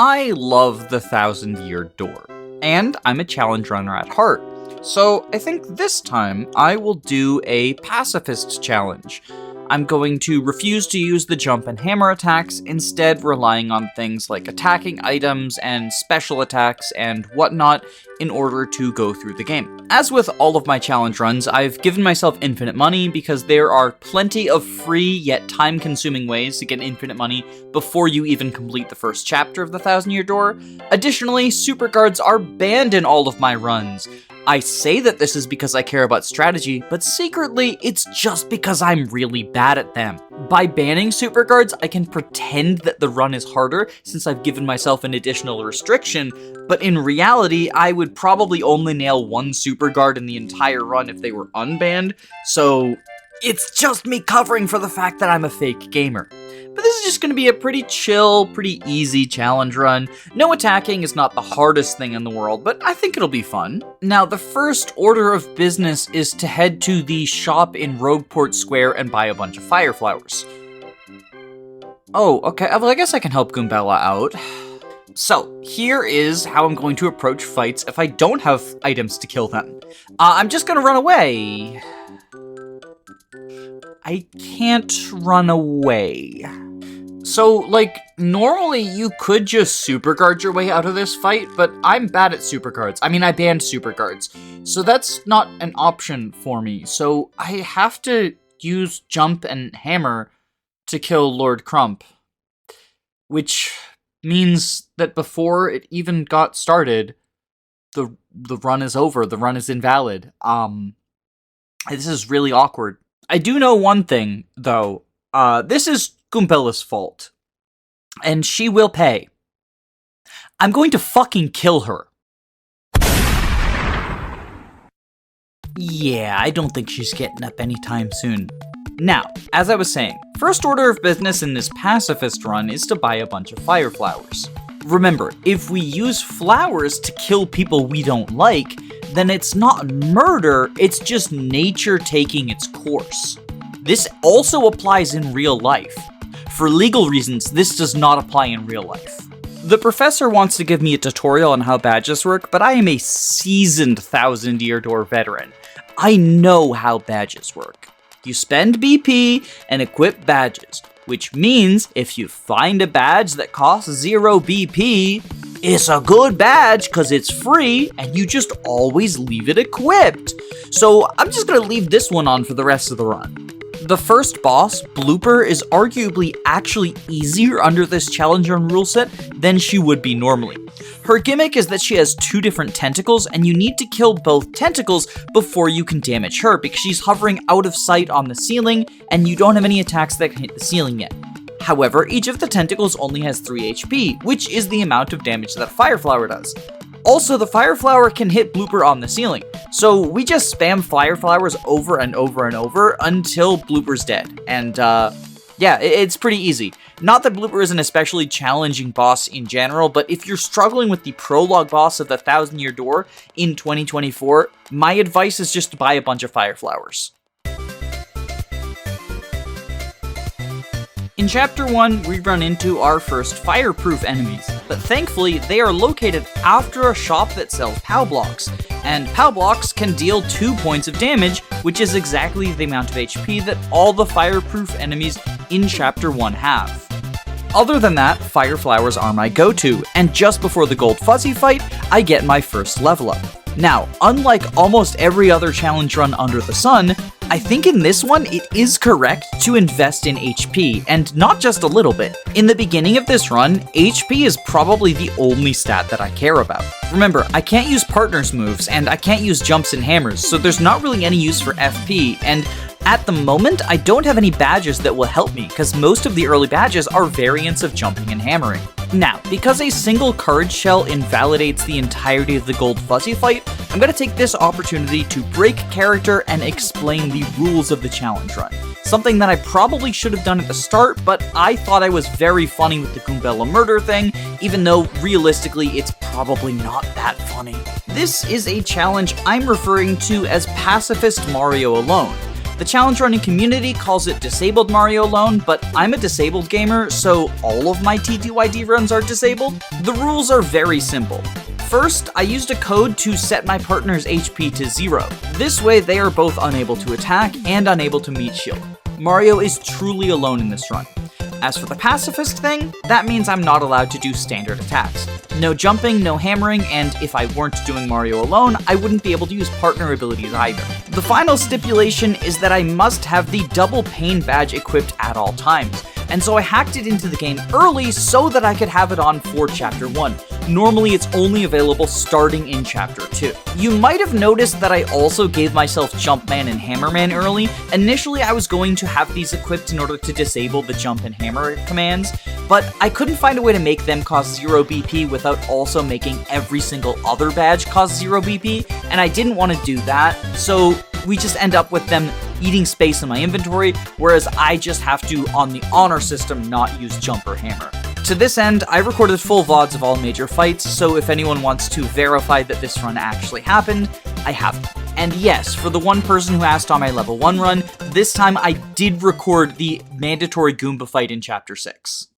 I love the 1,000-Year Door, and I'm a challenge runner at heart. So I think this time I will do a pacifist challenge. I'm going to refuse to use the jump and hammer attacks, instead relying on things like attacking items and special attacks and whatnot in order to go through the game. As with all of my challenge runs, I've given myself infinite money because there are plenty of free yet time-consuming ways to get infinite money before you even complete the first chapter of the 1,000-Year Door. Additionally, Superguards are banned in all of my runs. I say that this is because I care about strategy, but secretly, it's just because I'm really bad at them. By banning Superguards, I can pretend that the run is harder since I've given myself an additional restriction, but in reality, I would probably only nail one Superguard in the entire run if they were unbanned, so it's just me covering for the fact that I'm a fake gamer. But this is just going to be a pretty chill, pretty easy challenge run. No attacking is not the hardest thing in the world, but I think it'll be fun. Now, the first order of business is to head to the shop in Rougeport Square and buy a bunch of fire flowers. Oh, okay, well I guess I can help Goombella out. So, here is how I'm going to approach fights if I don't have items to kill them. I'm just going to run away. I can't run away. So, like, normally you could just Superguard your way out of this fight, but I'm bad at Superguards. I mean, I banned Superguards, so that's not an option for me. So I have to use Jump and Hammer to kill Lord Crump, which means that before it even got started, the run is over. The run is invalid. This is really awkward. I do know one thing, though. This is Goombella's fault. And she will pay. I'm going to fucking kill her. Yeah, I don't think she's getting up anytime soon. Now, as I was saying, first order of business in this pacifist run is to buy a bunch of fire flowers. Remember, if we use flowers to kill people we don't like, then it's not murder, it's just nature taking its course. This also applies in real life. For legal reasons, this does not apply in real life. The professor wants to give me a tutorial on how badges work, but I am a seasoned 1,000-Year Door veteran. I know how badges work. You spend BP and equip badges, which means if you find a badge that costs 0 BP, it's a good badge because it's free and you just always leave it equipped. So I'm just going to leave this one on for the rest of the run. The first boss, Blooper, is arguably actually easier under this challenge run rule set than she would be normally. Her gimmick is that she has 2 different tentacles, and you need to kill both tentacles before you can damage her, because she's hovering out of sight on the ceiling, and you don't have any attacks that can hit the ceiling yet. However, each of the tentacles only has 3 HP, which is the amount of damage that a Fire Flower does. Also, the Fire Flower can hit Blooper on the ceiling, so we just spam Fire Flowers over and over and over until Blooper's dead, and yeah, it's pretty easy. Not that Blooper is an especially challenging boss in general, but if you're struggling with the prologue boss of the 1,000-Year Door in 2024, my advice is just to buy a bunch of Fire Flowers. In Chapter 1, we run into our first fireproof enemies, but thankfully they are located after a shop that sells POW blocks, and POW blocks can deal 2 points of damage, which is exactly the amount of HP that all the fireproof enemies in Chapter 1 have. Other than that, Fire Flowers are my go-to, and just before the Gold Fuzzy fight, I get my first level up. Now, unlike almost every other challenge run under the sun, I think in this one it is correct to invest in HP, and not just a little bit. In the beginning of this run, HP is probably the only stat that I care about. Remember, I can't use partners moves, and I can't use jumps and hammers, so there's not really any use for FP, and at the moment, I don't have any badges that will help me, because most of the early badges are variants of jumping and hammering. Now, because a single courage shell invalidates the entirety of the Gold Fuzzy fight, I'm going to take this opportunity to break character and explain the rules of the challenge run. Something that I probably should have done at the start, but I thought I was very funny with the Goombella murder thing, even though realistically it's probably not that funny. This is a challenge I'm referring to as Pacifist Mario Alone. The challenge running community calls it Disabled Mario Alone, but I'm a disabled gamer, so all of my TTYD runs are disabled. The rules are very simple. First, I used a code to set my partner's HP to 0. This way, they are both unable to attack and unable to meet shield. Mario is truly alone in this run. As for the pacifist thing, that means I'm not allowed to do standard attacks. No jumping, no hammering, and if I weren't doing Mario alone, I wouldn't be able to use partner abilities either. The final stipulation is that I must have the double pain badge equipped at all times, and so I hacked it into the game early so that I could have it on for Chapter 1. Normally it's only available starting in Chapter 2. You might have noticed that I also gave myself Jumpman and Hammerman early. Initially I was going to have these equipped in order to disable the jump and hammer commands, but I couldn't find a way to make them cost 0 BP without also making every single other badge cost 0 BP, and I didn't want to do that, so we just end up with them eating space in my inventory, whereas I just have to, on the honor system, not use jump or hammer. To this end, I recorded full VODs of all major fights, so if anyone wants to verify that this run actually happened, I have them. And yes, for the one person who asked on my level 1 run, this time I did record the mandatory Goomba fight in Chapter 6.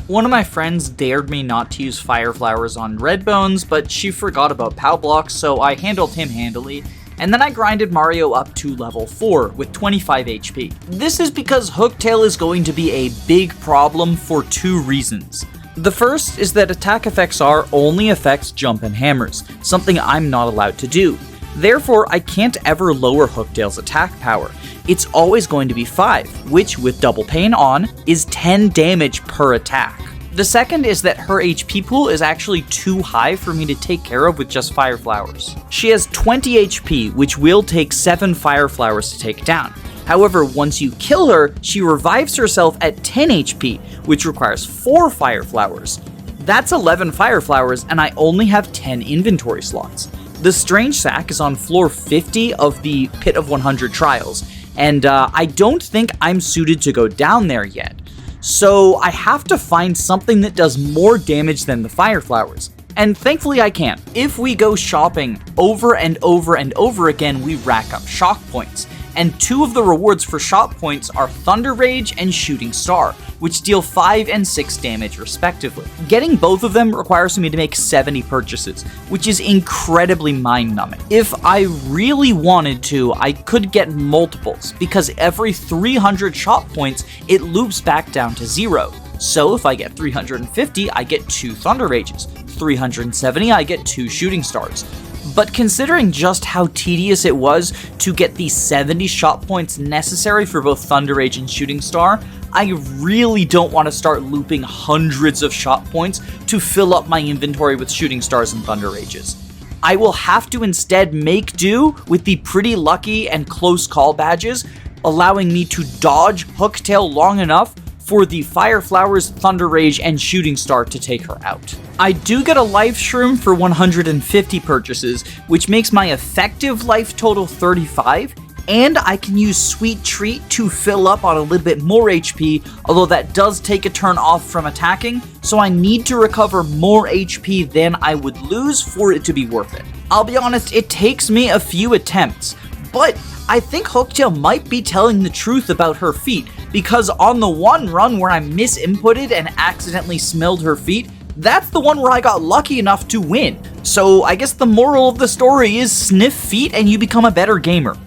One of my friends dared me not to use fire flowers on red bones, but she forgot about POW blocks, so I handled him handily, and then I grinded Mario up to level 4 with 25 HP. This is because Hooktail is going to be a big problem for 2 reasons. The first is that attack effects R only affects jump and hammers, something I'm not allowed to do. Therefore, I can't ever lower Hooktail's attack power. It's always going to be 5, which with double pain on is 10 damage per attack. The second is that her HP pool is actually too high for me to take care of with just fire flowers. She has 20 HP, which will take 7 fire flowers to take down. However, once you kill her, she revives herself at 10 HP, which requires 4 fire flowers. That's 11 fire flowers, and I only have 10 inventory slots. The Strange Sack is on floor 50 of the Pit of 100 Trials, and I don't think I'm suited to go down there yet. So I have to find something that does more damage than the fire flowers. And thankfully I can. If we go shopping over and over and over again, we rack up shock points. And 2 of the rewards for shop points are Thunder Rage and Shooting Star, which deal 5 and 6 damage respectively. Getting both of them requires me to make 70 purchases, which is incredibly mind-numbing. If I really wanted to, I could get multiples, because every 300 shop points, it loops back down to 0. So if I get 350, I get 2 Thunder Rages. 370, I get 2 Shooting Stars. But considering just how tedious it was to get the 70 shot points necessary for both Thunder Rage and Shooting Star, I really don't want to start looping hundreds of shot points to fill up my inventory with Shooting Stars and Thunder Rages. I will have to instead make do with the Pretty Lucky and Close Call badges, allowing me to dodge Hooktail long enough for the Fire Flowers, Thunder Rage, and Shooting Star to take her out. I do get a life shroom for 150 purchases, which makes my effective life total 35, and I can use Sweet Treat to fill up on a little bit more HP, although that does take a turn off from attacking, so I need to recover more HP than I would lose for it to be worth it. I'll be honest, it takes me a few attempts, but I think Hooktail might be telling the truth about her feet, because on the one run where I misinputted and accidentally smelled her feet, that's the one where I got lucky enough to win. So I guess the moral of the story is sniff feet and you become a better gamer.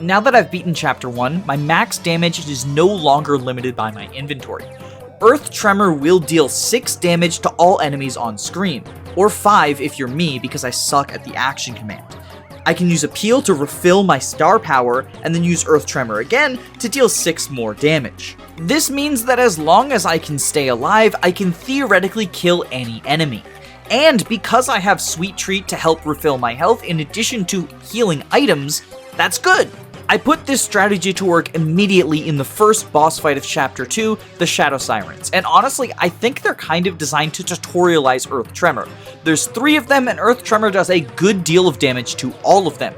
Now that I've beaten Chapter 1, my max damage is no longer limited by my inventory. Earth Tremor will deal 6 damage to all enemies on screen, or 5 if you're me because I suck at the action command. I can use Appeal to refill my star power, and then use Earth Tremor again to deal 6 more damage. This means that as long as I can stay alive, I can theoretically kill any enemy. And because I have Sweet Treat to help refill my health in addition to healing items, that's good! I put this strategy to work immediately in the first boss fight of Chapter 2, the Shadow Sirens, and honestly, I think they're kind of designed to tutorialize Earth Tremor. There's 3 of them, and Earth Tremor does a good deal of damage to all of them.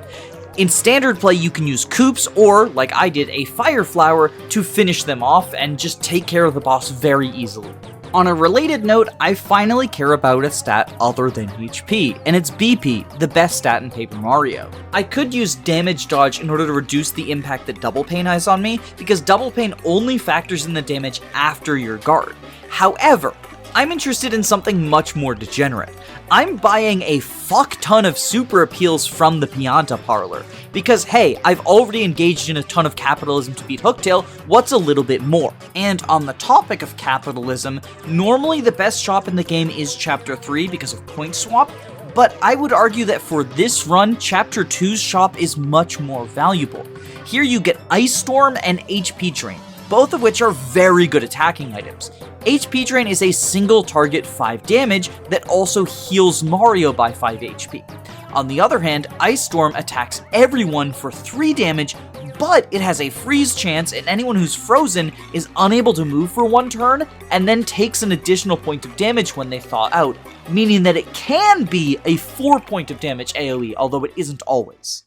In standard play, you can use Coops, or, like I did, a Fire Flower to finish them off and just take care of the boss very easily. On a related note, I finally care about a stat other than HP, and it's BP, the best stat in Paper Mario. I could use damage dodge in order to reduce the impact that double pain has on me, because double pain only factors in the damage after your guard. However, I'm interested in something much more degenerate. I'm buying a fuck ton of super appeals from the Pianta parlor, because hey, I've already engaged in a ton of capitalism to beat Hooktail, what's a little bit more? And on the topic of capitalism, normally the best shop in the game is Chapter 3 because of point swap, but I would argue that for this run, Chapter 2's shop is much more valuable. Here you get Ice Storm and HP Drain, both of which are very good attacking items. HP Drain is a single target 5 damage that also heals Mario by 5 HP. On the other hand, Ice Storm attacks everyone for 3 damage, but it has a freeze chance and anyone who's frozen is unable to move for 1 turn and then takes an additional point of damage when they thaw out, meaning that it can be a 4 point of damage AoE, although it isn't always.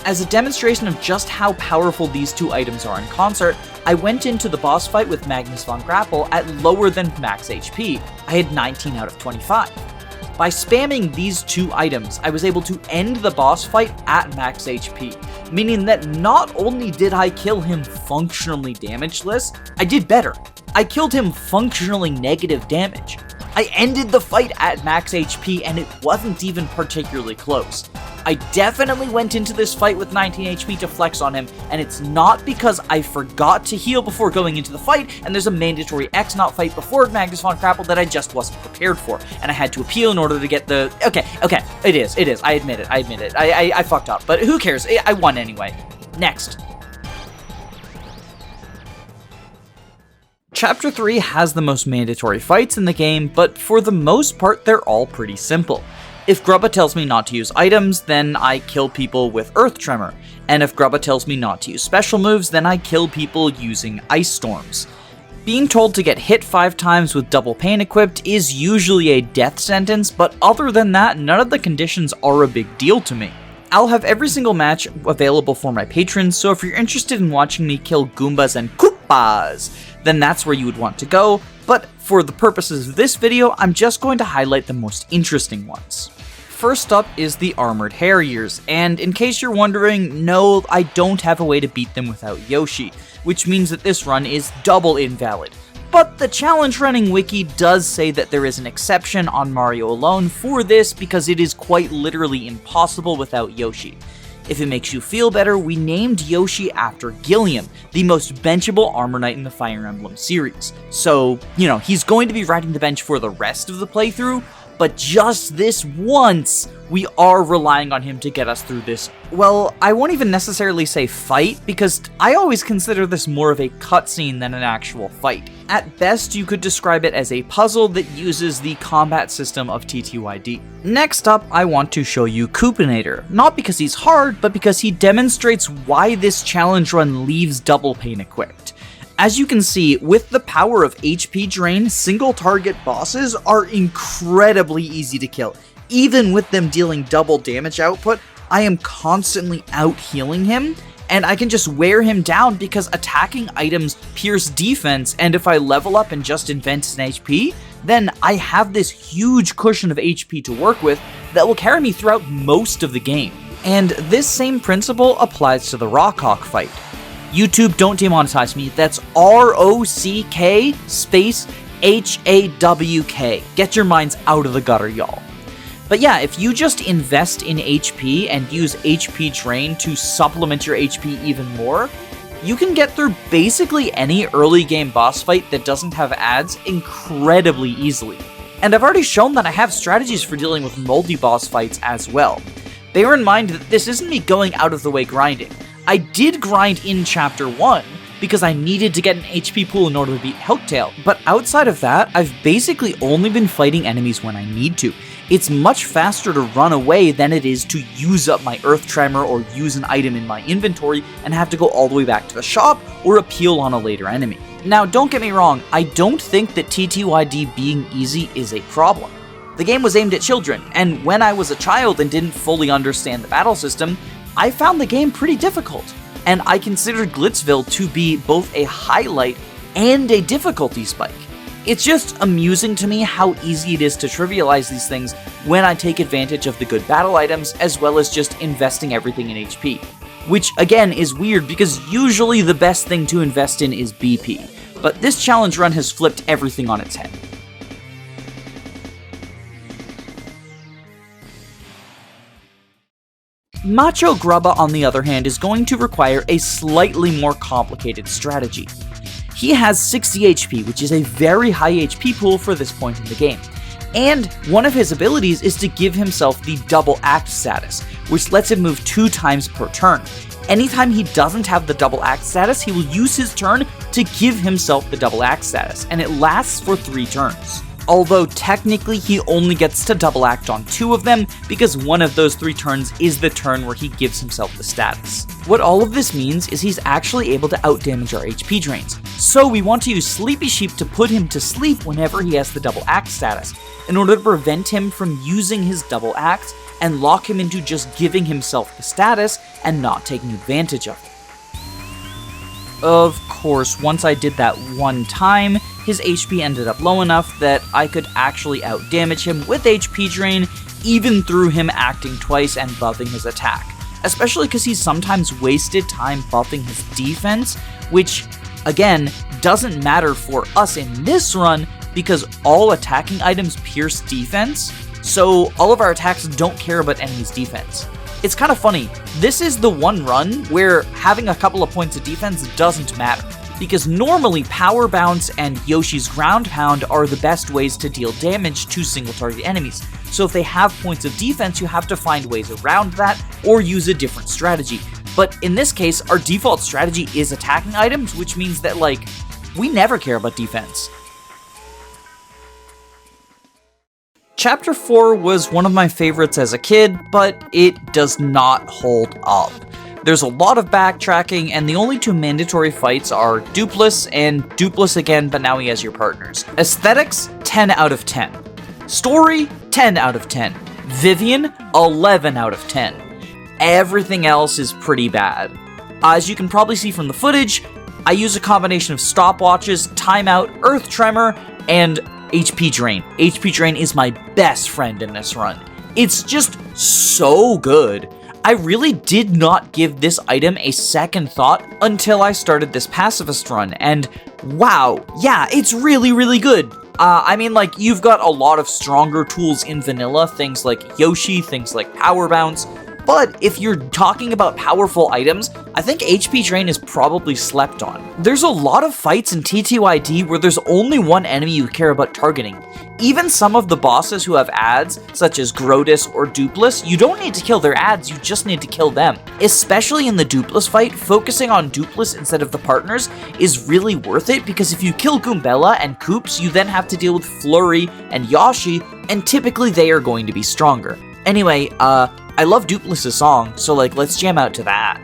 As a demonstration of just how powerful these two items are in concert, I went into the boss fight with Magnus von Grapple at lower than max HP. I had 19 out of 25. By spamming these two items, I was able to end the boss fight at max HP, meaning that not only did I kill him functionally damageless, I did better. I killed him functionally negative damage. I ended the fight at max HP and it wasn't even particularly close. I definitely went into this fight with 19 HP to flex on him, and it's not because I forgot to heal before going into the fight, and there's a mandatory X-Not fight before Magnus von Grapple that I just wasn't prepared for, and I had to appeal in order to get the... Okay, it is, I admit it, I fucked up, but who cares, I won anyway. Next. Chapter 3 has the most mandatory fights in the game, but for the most part they're all pretty simple. If GRUBBA tells me not to use items, then I kill people with Earth Tremor, and if GRUBBA tells me not to use special moves, then I kill people using Ice Storms. Being told to get hit 5 times with double pain equipped is usually a death sentence, but other than that, none of the conditions are a big deal to me. I'll have every single match available for my patrons, so if you're interested in watching me kill Goombas and Koopas, then that's where you would want to go, but for the purposes of this video, I'm just going to highlight the most interesting ones. First up is the Armored Harriers, and in case you're wondering, no, I don't have a way to beat them without Yoshi, which means that this run is double invalid. But the challenge running wiki does say that there is an exception on Mario alone for this because it is quite literally impossible without Yoshi. If it makes you feel better, we named Yoshi after Gilliam, the most benchable Armor Knight in the Fire Emblem series. So, he's going to be riding the bench for the rest of the playthrough, but just this once, we are relying on him to get us through this. Well, I won't even necessarily say fight, because I always consider this more of a cutscene than an actual fight. At best, you could describe it as a puzzle that uses the combat system of TTYD. Next up, I want to show you Koopinator, not because he's hard, but because he demonstrates why this challenge run leaves double pain equipped. As you can see, with the power of HP Drain, single target bosses are incredibly easy to kill. Even with them dealing double damage output, I am constantly out healing him, and I can just wear him down because attacking items pierce defense, and if I level up and just invent an HP, then I have this huge cushion of HP to work with that will carry me throughout most of the game. And this same principle applies to the Rawk fight. YouTube, don't demonetize me, that's R-O-C-K space H-A-W-K. Get your minds out of the gutter, y'all. But yeah, if you just invest in HP and use HP Drain to supplement your HP even more, you can get through basically any early game boss fight that doesn't have ads incredibly easily. And I've already shown that I have strategies for dealing with multi-boss fights as well. Bear in mind that this isn't me going out of the way grinding. I did grind in Chapter 1, because I needed to get an HP pool in order to beat Hooktail, but outside of that, I've basically only been fighting enemies when I need to. It's much faster to run away than it is to use up my Earth Tremor or use an item in my inventory and have to go all the way back to the shop or appeal on a later enemy. Now, don't get me wrong, I don't think that TTYD being easy is a problem. The game was aimed at children, and when I was a child and didn't fully understand the battle system, I found the game pretty difficult, and I considered Glitzville to be both a highlight and a difficulty spike. It's just amusing to me how easy it is to trivialize these things when I take advantage of the good battle items as well as just investing everything in HP. Which again is weird because usually the best thing to invest in is BP, but this challenge run has flipped everything on its head. Macho GRUBBA, on the other hand, is going to require a slightly more complicated strategy. He has 60 HP, which is a very high HP pool for this point in the game, and one of his abilities is to give himself the double act status, which lets him move 2 times per turn. Anytime he doesn't have the double act status, he will use his turn to give himself the double act status, and it lasts for 3 turns. Although technically he only gets to double act on 2 of them, because one of those 3 turns is the turn where he gives himself the status. What all of this means is he's actually able to outdamage our HP drains, so we want to use Sleepy Sheep to put him to sleep whenever he has the double act status, in order to prevent him from using his double act and lock him into just giving himself the status and not taking advantage of it. Of course, once I did that one time, his HP ended up low enough that I could actually outdamage him with HP drain, even through him acting twice and buffing his attack. Especially because he's sometimes wasted time buffing his defense, which, again, doesn't matter for us in this run because all attacking items pierce defense, so all of our attacks don't care about enemies' defense. It's kind of funny, this is the one run where having a couple of points of defense doesn't matter, because normally Power Bounce and Yoshi's Ground Pound are the best ways to deal damage to single target enemies, so if they have points of defense you have to find ways around that or use a different strategy. But in this case, our default strategy is attacking items, which means that, like, we never care about defense. Chapter 4 was one of my favorites as a kid, but it does not hold up. There's a lot of backtracking, and the only 2 mandatory fights are Dooplis and Dooplis again, but now he has your partners. Aesthetics, 10 out of 10. Story, 10 out of 10. Vivian, 11 out of 10. Everything else is pretty bad. As you can probably see from the footage, I use a combination of stopwatches, timeout, earth tremor, and HP drain. HP drain is my best friend in this run. It's just so good. I really did not give this item a second thought until I started this pacifist run, and wow, yeah, it's really, really good. I mean, like, you've got a lot of stronger tools in vanilla, things like Yoshi, things like Power Bounce, but if you're talking about powerful items, I think HP Drain is probably slept on. There's a lot of fights in TTYD where there's only one enemy you care about targeting. Even some of the bosses who have ads, such as Grodus or Dooplis, you don't need to kill their ads, you just need to kill them. Especially in the Dooplis fight, focusing on Dooplis instead of the partners is really worth it, because if you kill Goombella and Koops, you then have to deal with Flurry and Yoshi, and typically they are going to be stronger. Anyway, I love Dooplis' song, so like, let's jam out to that.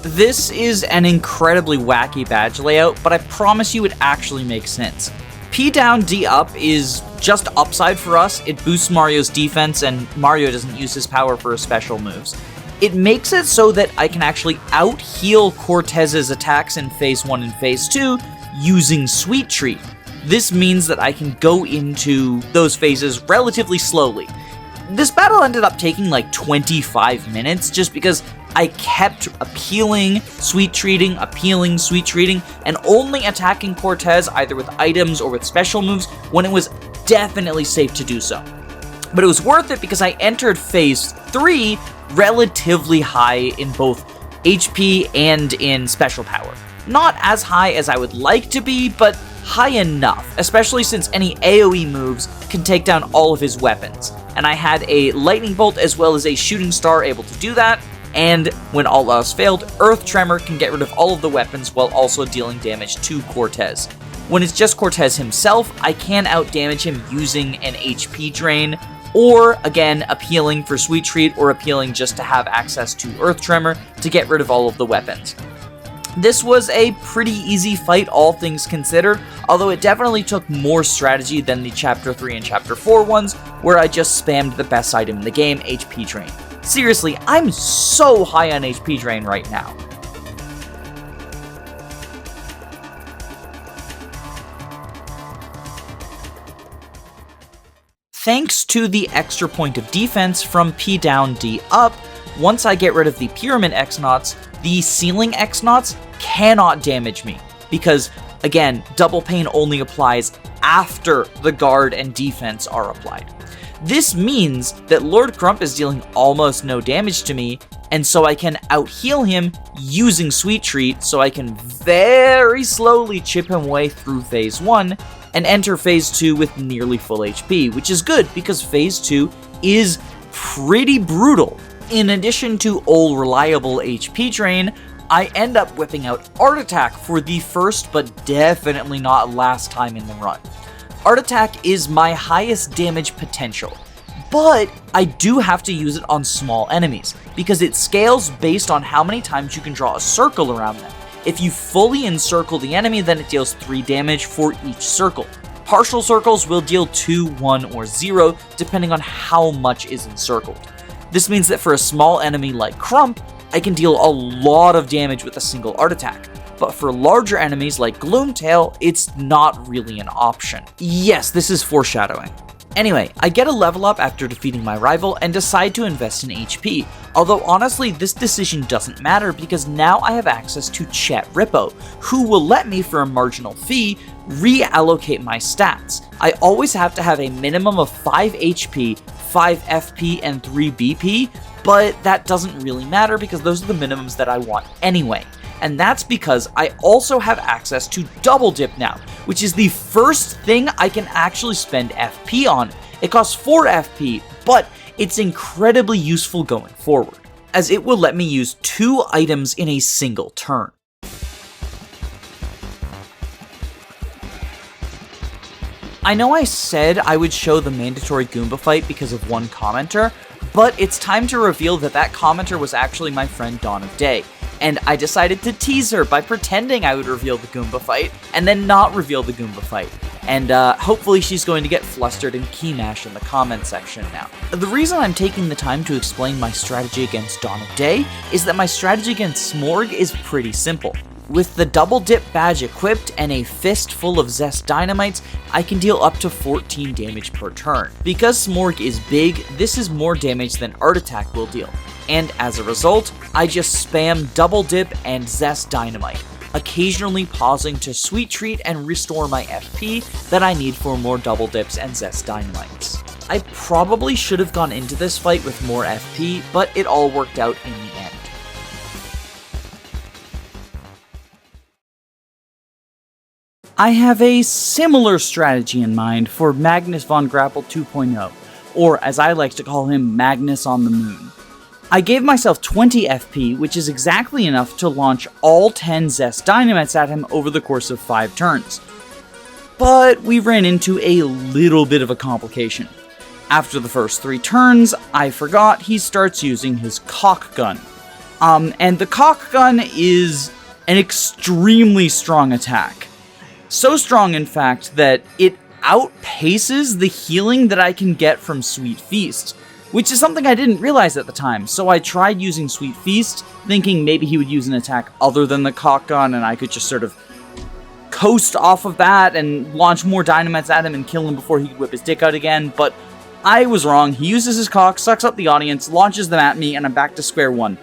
This is an incredibly wacky badge layout, but I promise you it actually makes sense. P down, D up is just upside for us. It boosts Mario's defense, and Mario doesn't use his power for his special moves. It makes it so that I can actually out-heal Cortez's attacks in Phase 1 and Phase 2 using Sweet Treat. This means that I can go into those phases relatively slowly. This battle ended up taking like 25 minutes just because I kept appealing, sweet treating, and only attacking Cortez either with items or with special moves when it was definitely safe to do so. But it was worth it because I entered Phase 3 relatively high in both HP and in special power. Not as high as I would like to be, but high enough, especially since any AoE moves can take down all of his weapons. and I had a lightning bolt as well as a shooting star able to do that. And when all else failed, Earth Tremor can get rid of all of the weapons while also dealing damage to Cortez. When it's just Cortez himself, I can outdamage him using an HP drain, or again, appealing for Sweet Treat, or appealing just to have access to Earth Tremor to get rid of all of the weapons. This was a pretty easy fight, all things considered, although it definitely took more strategy than the Chapter 3 and Chapter 4 ones, where I just spammed the best item in the game, HP Drain. Seriously, I'm so high on HP Drain right now. Thanks to the extra point of defense from P down, D up, once I get rid of the Pyramid X-Nauts, the Ceiling X-Nauts cannot damage me, because, again, Double Pain only applies after the guard and defense are applied. This means that Lord Grump is dealing almost no damage to me, and so I can out-heal him using Sweet Treat, so I can very slowly chip him away through Phase 1, and enter Phase 2 with nearly full HP, which is good, because Phase 2 is pretty brutal. In addition to all reliable HP drain, I end up whipping out Art Attack for the first but definitely not last time in the run. Art Attack is my highest damage potential, but I do have to use it on small enemies, because it scales based on how many times you can draw a circle around them. If you fully encircle the enemy, then it deals 3 damage for each circle. Partial circles will deal 2, 1, or 0, depending on how much is encircled. This means that for a small enemy like Crump, I can deal a lot of damage with a single Art Attack. But for larger enemies like Gloomtail, it's not really an option. Yes, this is foreshadowing. Anyway, I get a level up after defeating my rival and decide to invest in HP, although honestly this decision doesn't matter because now I have access to Chet Rippo, who will let me for a marginal fee reallocate my stats. I always have to have a minimum of 5 HP, 5 FP, and 3 BP, but that doesn't really matter because those are the minimums that I want anyway. And that's because I also have access to Double Dip now, which is the first thing I can actually spend FP on. It costs 4 FP, but it's incredibly useful going forward, as it will let me use 2 items in a single turn. I know I said I would show the mandatory Goomba fight because of one commenter, but it's time to reveal that that commenter was actually my friend Dawn of Day. And I decided to tease her by pretending I would reveal the Goomba fight, and then not reveal the Goomba fight. And hopefully she's going to get flustered and key mash in the comment section now. The reason I'm taking the time to explain my strategy against Dawn of Day is that my strategy against Smorg is pretty simple. With the Double Dip badge equipped and a fist full of Zest Dynamites, I can deal up to 14 damage per turn. Because Smorg is big, this is more damage than Art Attack will deal. And as a result, I just spam Double Dip and Zest Dynamite, occasionally pausing to Sweet Treat and restore my FP that I need for more Double Dips and Zest Dynamites. I probably should have gone into this fight with more FP, but it all worked out in the end. I have a similar strategy in mind for Magnus von Grapple 2.0, or as I like to call him, Magnus on the Moon. I gave myself 20 FP, which is exactly enough to launch all 10 Zest Dynamites at him over the course of 5 turns. But we ran into a little bit of a complication. After the first 3 turns, I forgot he starts using his cock gun. And the cock gun is an extremely strong attack. So strong, in fact, that it outpaces the healing that I can get from Sweet Feast, which is something I didn't realize at the time. So I tried using Sweet Feast, thinking maybe he would use an attack other than the cock gun, and I could just sort of coast off of that and launch more dynamites at him and kill him before he could whip his dick out again, but I was wrong. He uses his cock, sucks up the audience, launches them at me, and I'm back to square one.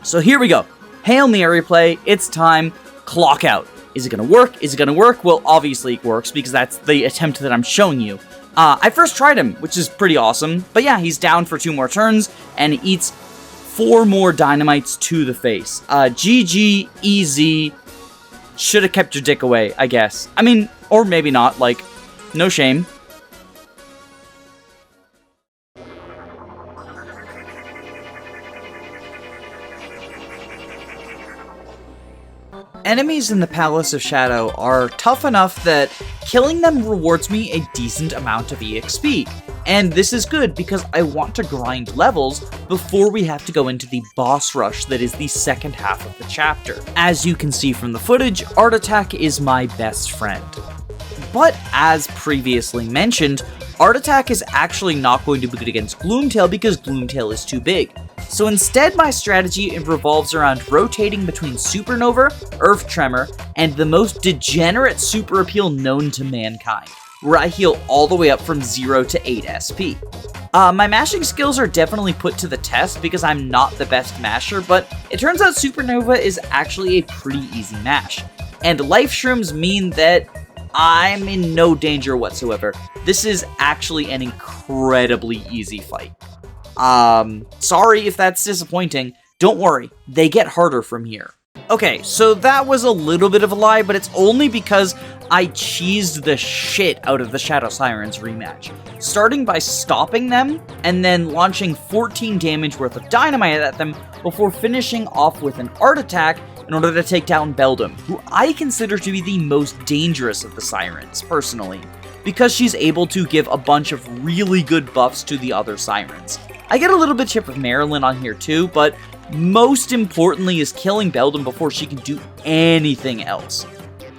So here we go. Hail Mary play, it's time, clock out. Is it going to work? Is it going to work? Well, obviously it works, because that's the attempt that I'm showing you. I first tried him, which is pretty awesome, but yeah, he's down for 2 more turns, and he eats 4 more dynamites to the face. GG, easy, should have kept your dick away, I guess. I mean, or maybe not, like, no shame. Enemies in the Palace of Shadow are tough enough that killing them rewards me a decent amount of EXP. And this is good because I want to grind levels before we have to go into the boss rush that is the second half of the chapter. As you can see from the footage, Art Attack is my best friend. But as previously mentioned, Art Attack is actually not going to be good against Gloomtail because Gloomtail is too big. So instead my strategy revolves around rotating between Supernova, Earth Tremor, and the most degenerate super appeal known to mankind, where I heal all the way up from 0 to 8 SP. My mashing skills are definitely put to the test because I'm not the best masher, but it turns out Supernova is actually a pretty easy mash. And Life Shrooms mean that I'm in no danger whatsoever. This is actually an incredibly easy fight. Sorry if that's disappointing. Don't worry, they get harder from here. Okay, so that was a little bit of a lie, but it's only because I cheesed the shit out of the Shadow Sirens rematch, starting by stopping them and then launching 14 damage worth of dynamite at them before finishing off with an Art Attack in order to take down Beldum, who I consider to be the most dangerous of the Sirens, personally, because she's able to give a bunch of really good buffs to the other Sirens. I get a little bit chip of Marilyn on here too, but most importantly is killing Beldum before she can do anything else.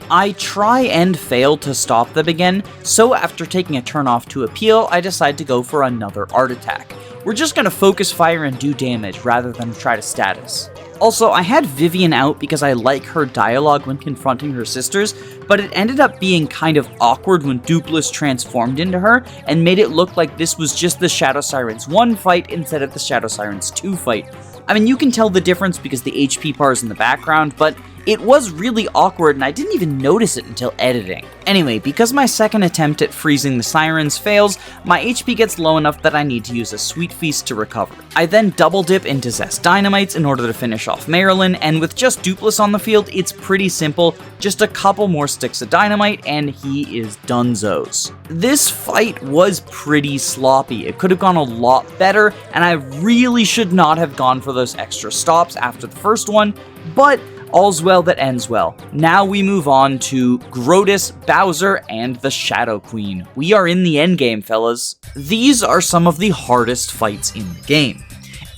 I try and fail to stop them again, so after taking a turn off to appeal, I decide to go for another Art Attack. We're just gonna focus fire and do damage rather than try to status. Also, I had Vivian out because I like her dialogue when confronting her sisters, but it ended up being kind of awkward when Dooplis transformed into her and made it look like this was just the Shadow Sirens 1 fight instead of the Shadow Sirens 2 fight. I mean, you can tell the difference because the HP bar is in the background, but it was really awkward and I didn't even notice it until editing. Anyway, because my second attempt at freezing the Sirens fails, my HP gets low enough that I need to use a Sweet Feast to recover. I then double dip into Zest Dynamites in order to finish off Marilyn, and with just Dooplis on the field, it's pretty simple, just a couple more sticks of dynamite and he is dunzos. This fight was pretty sloppy. It could have gone a lot better, and I really should not have gone for those extra stops after the first one, but all's well that ends well. Now we move on to Grodus, Bowser, and the Shadow Queen. We are in the endgame, fellas. These are some of the hardest fights in the game,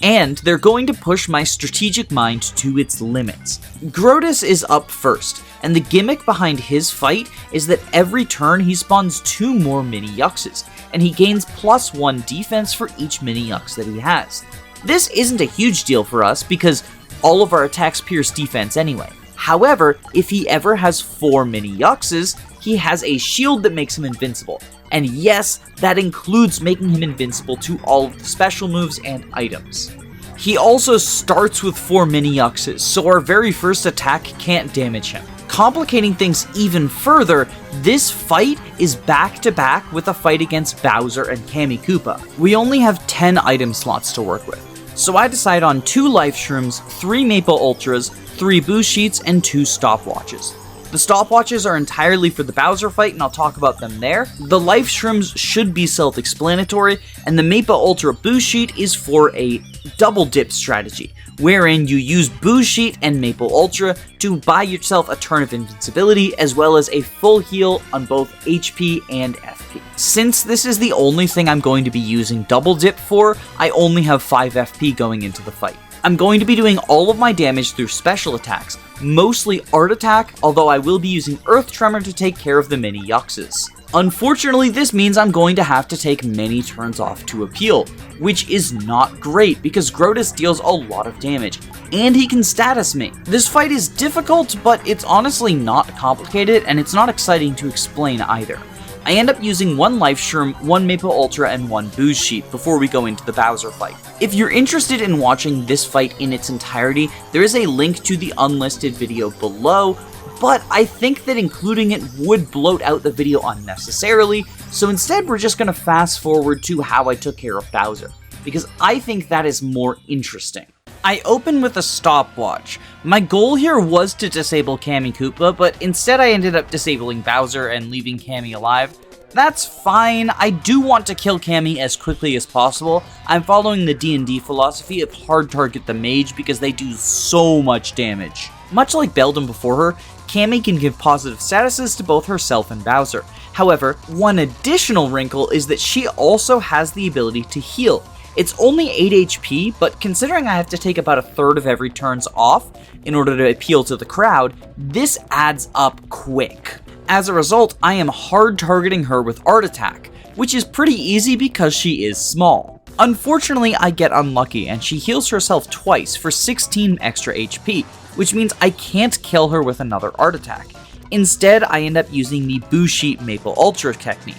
and they're going to push my strategic mind to its limits. Grodus is up first, and the gimmick behind his fight is that every turn he spawns 2 more mini Yuxes, and he gains +1 defense for each mini Yux that he has. This isn't a huge deal for us because all of our attacks pierce defense anyway. However, if he ever has 4 mini Yuxes, he has a shield that makes him invincible. And yes, that includes making him invincible to all of the special moves and items. He also starts with 4 mini Yuxes, so our very first attack can't damage him. Complicating things even further, this fight is back-to-back with a fight against Bowser and Kami-Koopa. We only have 10 item slots to work with. So I decide on 2 Life Shrooms, 3 Maple Ultras, 3 Boost Sheets, and 2 Stopwatches. The Stopwatches are entirely for the Bowser fight, and I'll talk about them there. The Life Shrooms should be self-explanatory, and the Maple Ultra Boost Sheet is for a double dip strategy, wherein you use Boost Sheet and Maple Ultra to buy yourself a turn of invincibility, as well as a full heal on both HP and FP. Since this is the only thing I'm going to be using double dip for, I only have 5 FP going into the fight. I'm going to be doing all of my damage through special attacks, mostly Art Attack, although I will be using Earth Tremor to take care of the mini Yuxes. Unfortunately, this means I'm going to have to take many turns off to appeal, which is not great because Grodus deals a lot of damage, and he can status me. This fight is difficult, but it's honestly not complicated, and it's not exciting to explain either. I end up using 1 Life Shroom, 1 Maple Ultra, and 1 Boost Sheet before we go into the Bowser fight. If you're interested in watching this fight in its entirety, there is a link to the unlisted video below, but I think that including it would bloat out the video unnecessarily, so instead we're just going to fast forward to how I took care of Bowser, because I think that is more interesting. I open with a stopwatch. My goal here was to disable Kami-Koopa, but instead I ended up disabling Bowser and leaving Kami alive. That's fine, I do want to kill Kami as quickly as possible. I'm following the D&D philosophy of hard target the mage because they do so much damage. Much like Beldum before her, Cammy can give positive statuses to both herself and Bowser. However, one additional wrinkle is that she also has the ability to heal. It's only 8 HP, but considering I have to take about a third of every turns off in order to appeal to the crowd, this adds up quick. As a result, I am hard targeting her with Art Attack, which is pretty easy because she is small. Unfortunately, I get unlucky and she heals herself twice for 16 extra HP, which means I can't kill her with another Art Attack. Instead, I end up using the Boo Sheet Maple Ultra technique.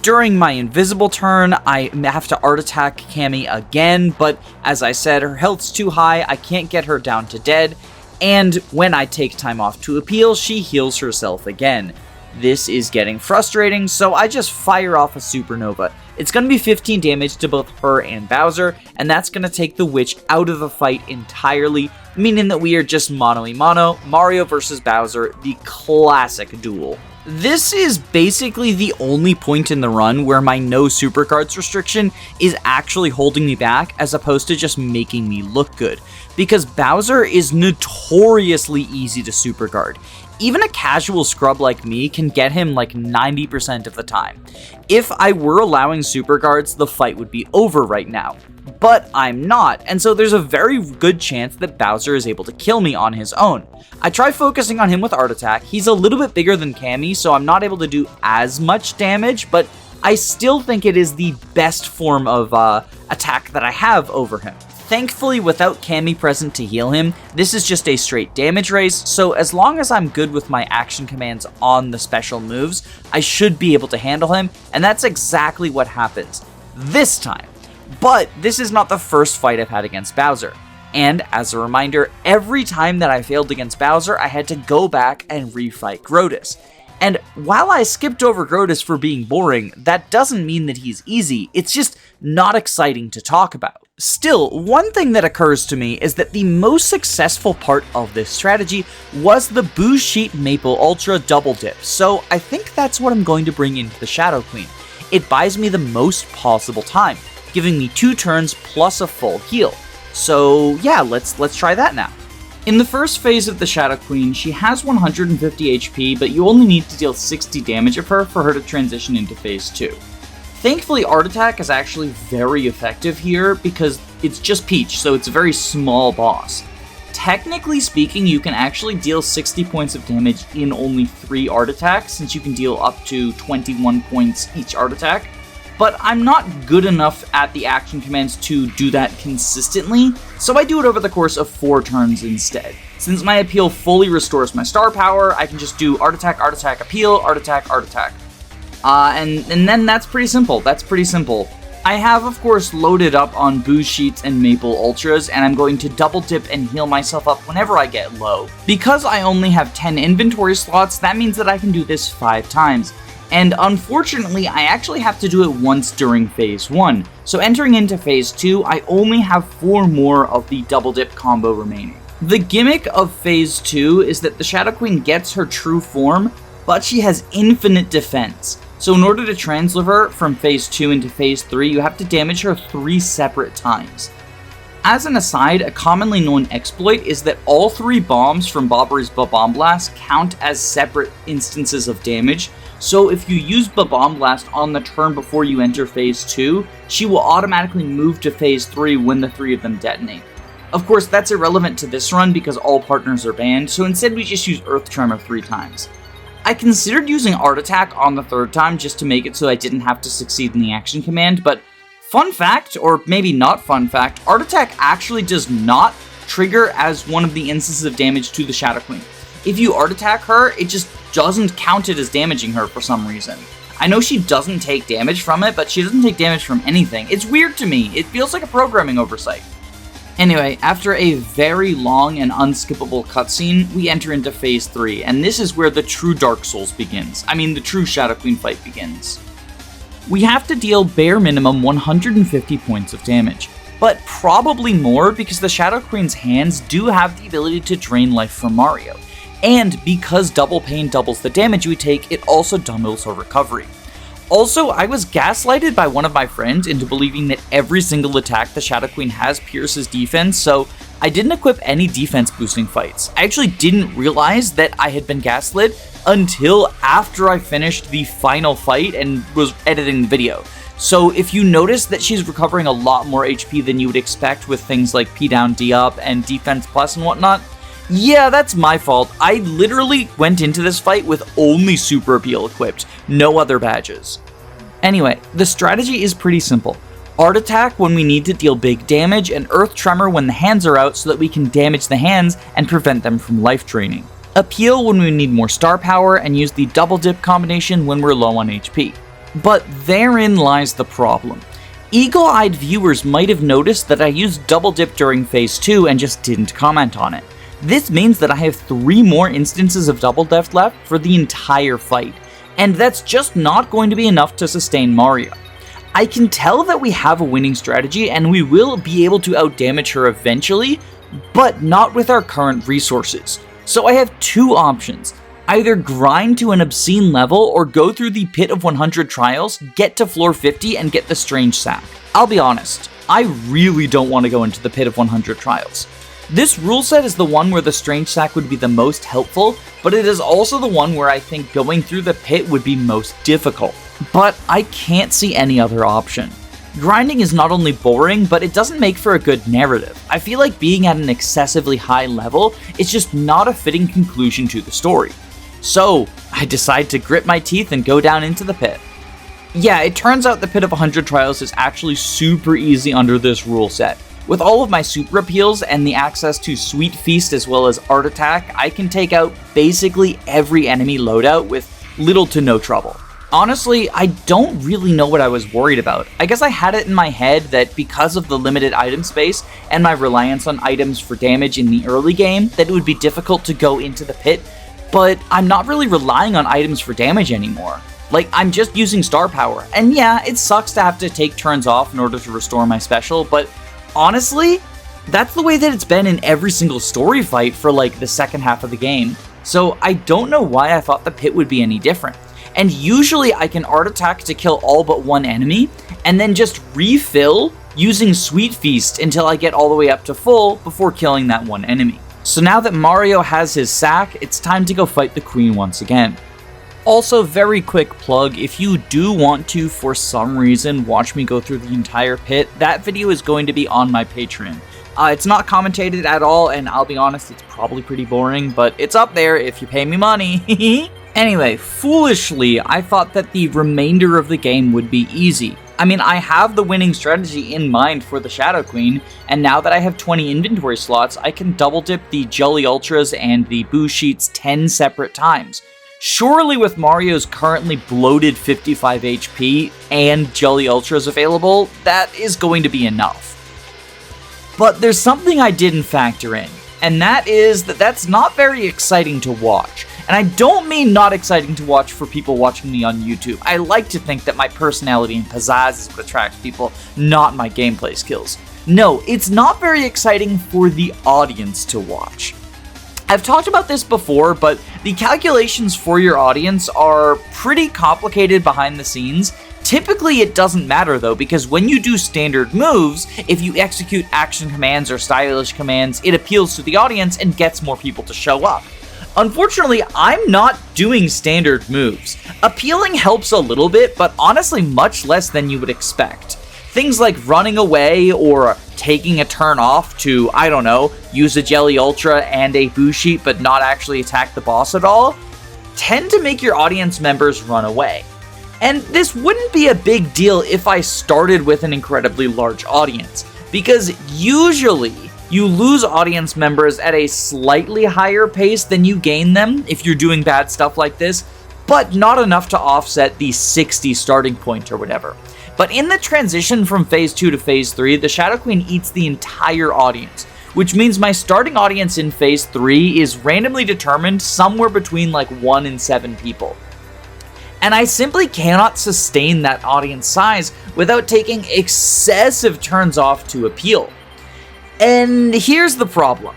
During my invisible turn, I have to Art Attack Cammy again, but as I said, her health's too high, I can't get her down to dead, and when I take time off to appeal, she heals herself again. This is getting frustrating, so I just fire off a Supernova. It's going to be 15 damage to both her and Bowser, and that's going to take the witch out of the fight entirely, meaning that we are just mano-a-mano, Mario versus Bowser, the classic duel. This is basically the only point in the run where my no Superguards restriction is actually holding me back as opposed to just making me look good, because Bowser is notoriously easy to Superguard. Even a casual scrub like me can get him like 90% of the time. If I were allowing Superguards, the fight would be over right now. But I'm not, and so there's a very good chance that Bowser is able to kill me on his own. I try focusing on him with Art Attack. He's a little bit bigger than Cammy, so I'm not able to do as much damage, but I still think it is the best form of attack that I have over him. Thankfully, without Cammy present to heal him, this is just a straight damage race, so as long as I'm good with my action commands on the special moves, I should be able to handle him, and that's exactly what happens this time. But this is not the first fight I've had against Bowser. And as a reminder, every time that I failed against Bowser, I had to go back and refight Grodus. And while I skipped over Grodus for being boring, that doesn't mean that he's easy, it's just not exciting to talk about. Still, one thing that occurs to me is that the most successful part of this strategy was the Boo Sheet Maple Ultra Double Dip, so I think that's what I'm going to bring into the Shadow Queen. It buys me the most possible time, giving me 2 turns plus a full heal. So yeah, let's try that now. In the first phase of the Shadow Queen, she has 150 HP, but you only need to deal 60 damage of her for her to transition into phase 2. Thankfully, Art Attack is actually very effective here because it's just Peach, so it's a very small boss. Technically speaking, you can actually deal 60 points of damage in only 3 Art Attacks, since you can deal up to 21 points each Art Attack. But I'm not good enough at the action commands to do that consistently, so I do it over the course of 4 turns instead. Since my appeal fully restores my star power, I can just do Art Attack, appeal, Art Attack, Art Attack. And then that's pretty simple. I have, of course, loaded up on Boo Sheets and Maple Ultras, and I'm going to double dip and heal myself up whenever I get low. Because I only have 10 inventory slots, that means that I can do this 5 times. And unfortunately, I actually have to do it once during phase 1. So entering into phase 2, I only have 4 more of the double dip combo remaining. The gimmick of phase 2 is that the Shadow Queen gets her true form, but she has infinite defense. So in order to transfer her from phase 2 into phase 3, you have to damage her 3 separate times. As an aside, a commonly known exploit is that all 3 bombs from Bobbery's Ba-Bomb Blast count as separate instances of damage. So if you use Ba-Bomb Blast on the turn before you enter phase 2, she will automatically move to phase 3 when the 3 of them detonate. Of course, that's irrelevant to this run because all partners are banned, so instead we just use Earth Tremor 3 times. I considered using Art Attack on the 3rd time just to make it so I didn't have to succeed in the action command, but fun fact, or maybe not fun fact, Art Attack actually does not trigger as one of the instances of damage to the Shadow Queen. If you Art Attack her, it just doesn't count it as damaging her for some reason. I know she doesn't take damage from it, but she doesn't take damage from anything. It's weird to me. It feels like a programming oversight. Anyway, after a very long and unskippable cutscene, we enter into phase 3, and this is where the true Dark Souls begins. The true Shadow Queen fight begins. We have to deal bare minimum 150 points of damage, but probably more because the Shadow Queen's hands do have the ability to drain life from Mario. And because Double Pain doubles the damage we take, it also doubles our recovery. Also, I was gaslighted by one of my friends into believing that every single attack the Shadow Queen has pierces defense, so I didn't equip any defense boosting fights. I actually didn't realize that I had been gaslit until after I finished the final fight and was editing the video. So if you notice that she's recovering a lot more HP than you would expect with things like P down, D up, and defense plus and whatnot, yeah, that's my fault. I literally went into this fight with only super appeal equipped, no other badges. Anyway, the strategy is pretty simple. Art attack when we need to deal big damage, and earth tremor when the hands are out so that we can damage the hands and prevent them from life draining. Appeal when we need more star power, and use the double dip combination when we're low on HP. But therein lies the problem. Eagle-eyed viewers might have noticed that I used double dip during phase 2 and just didn't comment on it. This means that I have 3 more instances of double dip left for the entire fight, and that's just not going to be enough to sustain Mario. I can tell that we have a winning strategy and we will be able to outdamage her eventually, but not with our current resources. So I have 2 options. Either grind to an obscene level or go through the Pit of 100 trials, get to floor 50 and get the strange sack. I'll be honest, I really don't want to go into the Pit of 100 trials. This rule set is the one where the strange sack would be the most helpful, but it is also the one where I think going through the pit would be most difficult. But I can't see any other option. Grinding is not only boring, but it doesn't make for a good narrative. I feel like being at an excessively high level is just not a fitting conclusion to the story. So, I decide to grit my teeth and go down into the pit. Yeah, it turns out the Pit of 100 Trials is actually super easy under this rule set. With all of my super appeals and the access to Sweet Feast as well as Art Attack, I can take out basically every enemy loadout with little to no trouble. Honestly, I don't really know what I was worried about. I guess I had it in my head that because of the limited item space and my reliance on items for damage in the early game, that it would be difficult to go into the pit, but I'm not really relying on items for damage anymore. Like, I'm just using star power, and yeah, it sucks to have to take turns off in order to restore my special, but honestly, that's the way that it's been in every single story fight for like the second half of the game, so I don't know why I thought the pit would be any different. And usually I can Art Attack to kill all but one enemy, and then just refill using Sweet Feast until I get all the way up to full before killing that one enemy. So now that Mario has his sack, it's time to go fight the Queen once again. Also, very quick plug, if you do want to, for some reason, watch me go through the entire pit, that video is going to be on my Patreon. It's not commentated at all, and I'll be honest, it's probably pretty boring, but it's up there if you pay me money. Anyway, foolishly, I thought that the remainder of the game would be easy. I mean, I have the winning strategy in mind for the Shadow Queen, and now that I have 20 inventory slots, I can double dip the Jelly Ultras and the Boo Sheets 10 separate times. Surely with Mario's currently bloated 55 HP and Jelly Ultras available, that is going to be enough. But there's something I didn't factor in, and that is that that's not very exciting to watch. And I don't mean not exciting to watch for people watching me on YouTube. I like to think that my personality and pizzazz is what attracts people, not my gameplay skills. No, it's not very exciting for the audience to watch. I've talked about this before, but the calculations for your audience are pretty complicated behind the scenes. Typically it doesn't matter though, because when you do standard moves, if you execute action commands or stylish commands, it appeals to the audience and gets more people to show up. Unfortunately, I'm not doing standard moves. Appealing helps a little bit, but honestly much less than you would expect. Things like running away or taking a turn off to, I don't know, use a Jelly Ultra and a Boo Sheet but not actually attack the boss at all, tend to make your audience members run away. And this wouldn't be a big deal if I started with an incredibly large audience, because usually you lose audience members at a slightly higher pace than you gain them if you're doing bad stuff like this, but not enough to offset the 60 starting point or whatever. But in the transition from Phase 2 to Phase 3, the Shadow Queen eats the entire audience, which means my starting audience in Phase 3 is randomly determined somewhere between like 1 and 7 people. And I simply cannot sustain that audience size without taking excessive turns off to appeal. And here's the problem.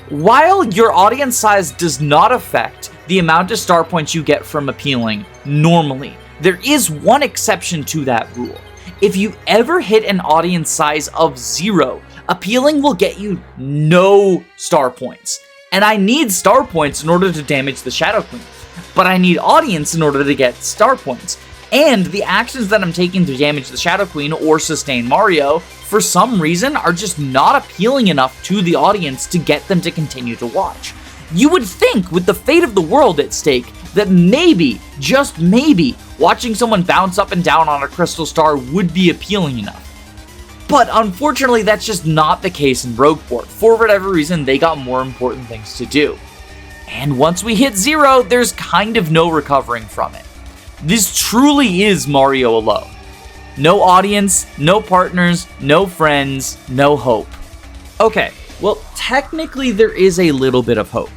While your audience size does not affect the amount of star points you get from appealing normally, there is one exception to that rule. If you ever hit an audience size of 0, appealing will get you no star points. And I need star points in order to damage the Shadow Queen. But I need audience in order to get star points. And the actions that I'm taking to damage the Shadow Queen or sustain Mario, for some reason, are just not appealing enough to the audience to get them to continue to watch. You would think, with the fate of the world at stake, that maybe, just maybe, watching someone bounce up and down on a crystal star would be appealing enough. But unfortunately, that's just not the case in Rougeport. For whatever reason, they got more important things to do. And once we hit 0, there's kind of no recovering from it. This truly is Mario alone. No audience, no partners, no friends, no hope. Okay, well, technically there is a little bit of hope.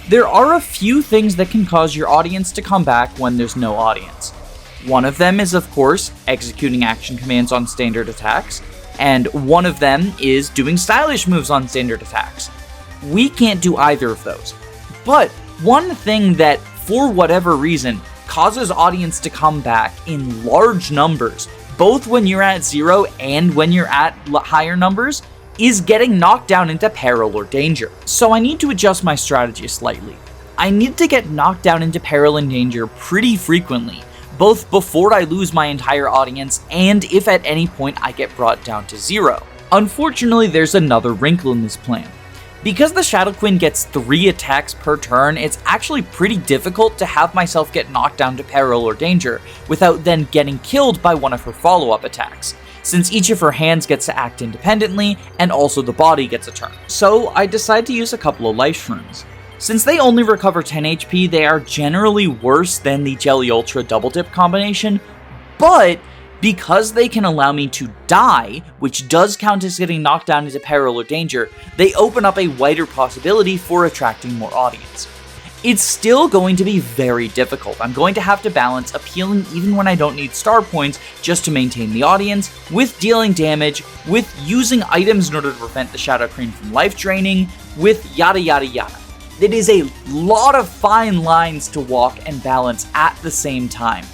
There are a few things that can cause your audience to come back when there's no audience. One of them is, of course, executing action commands on standard attacks, and one of them is doing stylish moves on standard attacks. We can't do either of those. But one thing that, for whatever reason, causes audience to come back in large numbers, both when you're at 0 and when you're at higher numbers, is getting knocked down into peril or danger. So I need to adjust my strategy slightly. I need to get knocked down into peril and danger pretty frequently, both before I lose my entire audience and if at any point I get brought down to 0. Unfortunately, there's another wrinkle in this plan. Because the Shadow Queen gets 3 attacks per turn, it's actually pretty difficult to have myself get knocked down to peril or danger without then getting killed by one of her follow-up attacks, since each of her hands gets to act independently and also the body gets a turn. So I decide to use a couple of life shrooms. Since they only recover 10 HP, they are generally worse than the Jelly Ultra double dip combination, but because they can allow me to die, which does count as getting knocked down into peril or danger, they open up a wider possibility for attracting more audience. It's still going to be very difficult. I'm going to have to balance appealing even when I don't need star points just to maintain the audience, with dealing damage, with using items in order to prevent the Shadow Queen from life draining, with yada yada yada. It is a lot of fine lines to walk and balance at the same time.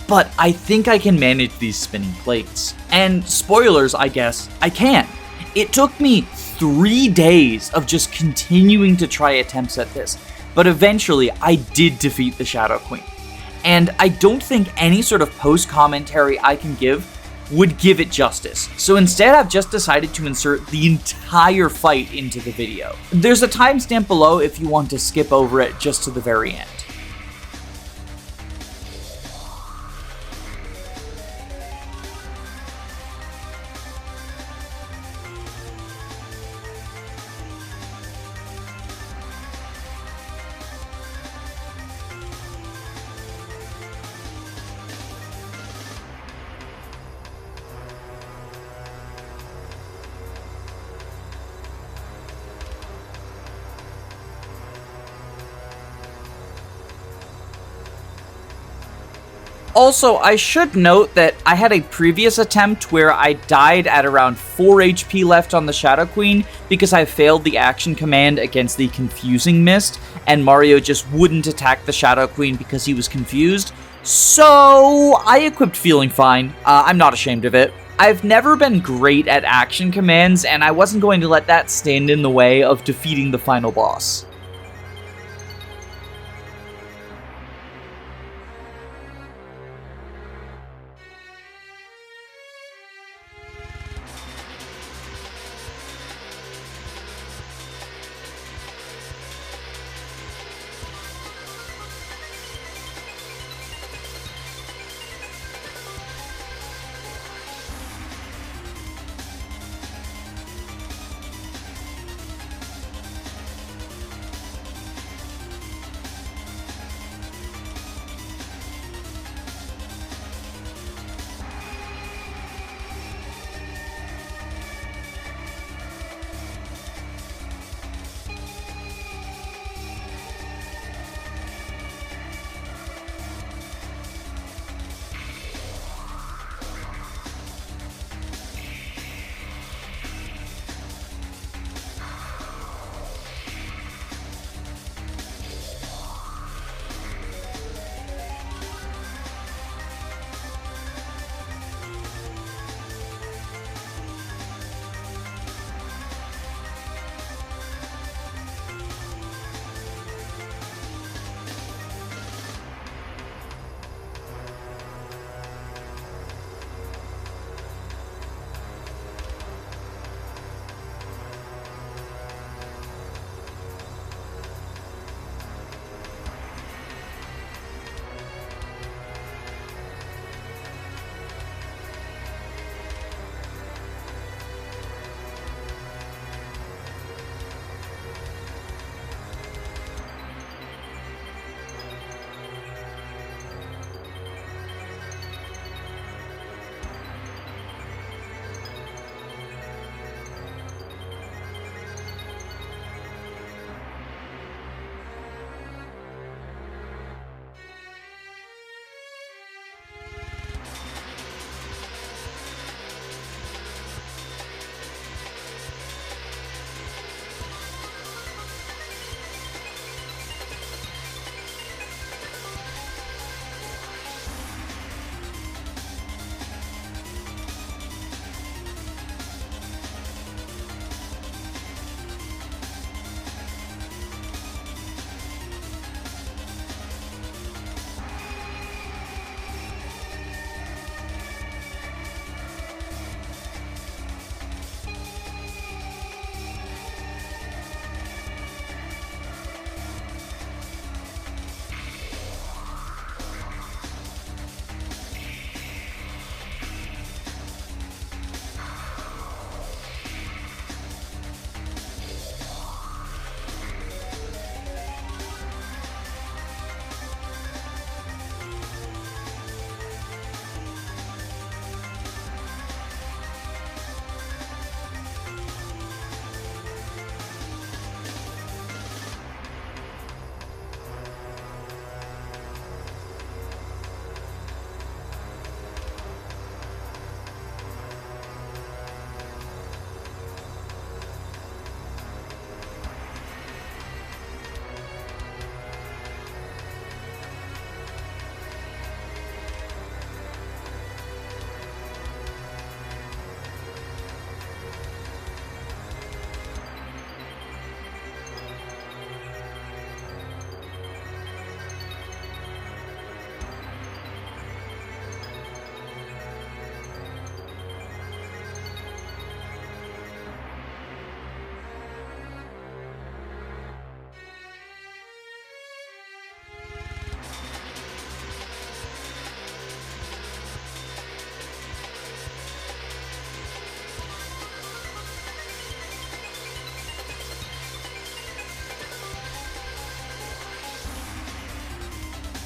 But I think I can manage these spinning plates. And spoilers, I guess, I can. It took me 3 days of just continuing to try attempts at this, but eventually I did defeat the Shadow Queen. And I don't think any sort of post-commentary I can give would give it justice. So instead, I've just decided to insert the entire fight into the video. There's a timestamp below if you want to skip over it just to the very end. Also, I should note that I had a previous attempt where I died at around 4 HP left on the Shadow Queen because I failed the action command against the Confusing Mist, and Mario just wouldn't attack the Shadow Queen because he was confused. So I equipped Feeling Fine. I'm not ashamed of it. I've never been great at action commands, and I wasn't going to let that stand in the way of defeating the final boss.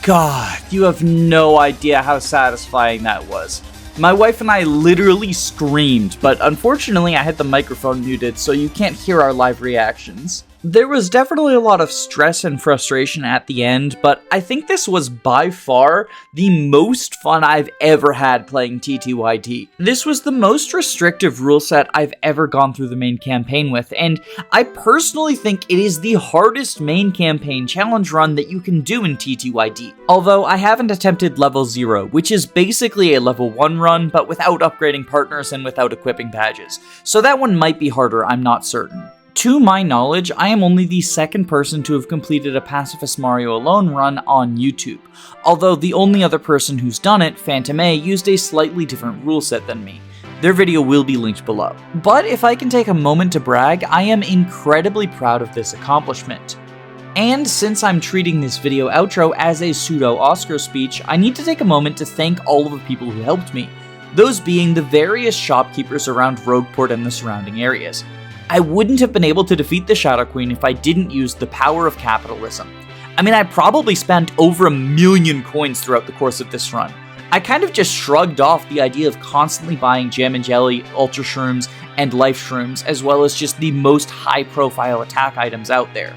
God, you have no idea how satisfying that was. My wife and I literally screamed, but unfortunately I had the microphone muted, so you can't hear our live reactions. There was definitely a lot of stress and frustration at the end, but I think this was by far the most fun I've ever had playing TTYD. This was the most restrictive rule set I've ever gone through the main campaign with, and I personally think it is the hardest main campaign challenge run that you can do in TTYD. Although I haven't attempted level 0, which is basically a level 1 run, but without upgrading partners and without equipping badges. So that one might be harder, I'm not certain. To my knowledge, I am only the second person to have completed a Pacifist Mario Alone run on YouTube, although the only other person who's done it, Phantom A, used a slightly different rule set than me. Their video will be linked below. But if I can take a moment to brag, I am incredibly proud of this accomplishment. And since I'm treating this video outro as a pseudo-Oscar speech, I need to take a moment to thank all of the people who helped me, those being the various shopkeepers around Rougeport and the surrounding areas. I wouldn't have been able to defeat the Shadow Queen if I didn't use the power of capitalism. I mean, I probably spent over 1 million coins throughout the course of this run. I kind of just shrugged off the idea of constantly buying Jam and Jelly, Ultra Shrooms, and Life Shrooms, as well as just the most high-profile attack items out there.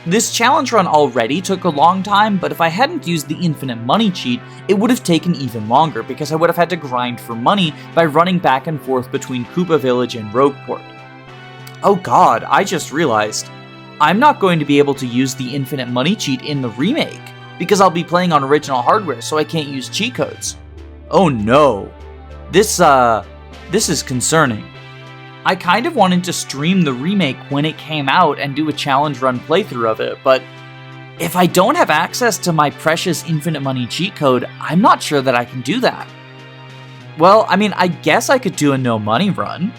This challenge run already took a long time, but if I hadn't used the infinite money cheat, it would have taken even longer because I would have had to grind for money by running back and forth between Koopa Village and Rougeport. Oh god, I just realized, I'm not going to be able to use the infinite money cheat in the remake, because I'll be playing on original hardware, so I can't use cheat codes. Oh no. This is concerning. I kind of wanted to stream the remake when it came out and do a challenge run playthrough of it, but if I don't have access to my precious infinite money cheat code, I'm not sure that I can do that. Well, I mean, I guess I could do a no money run.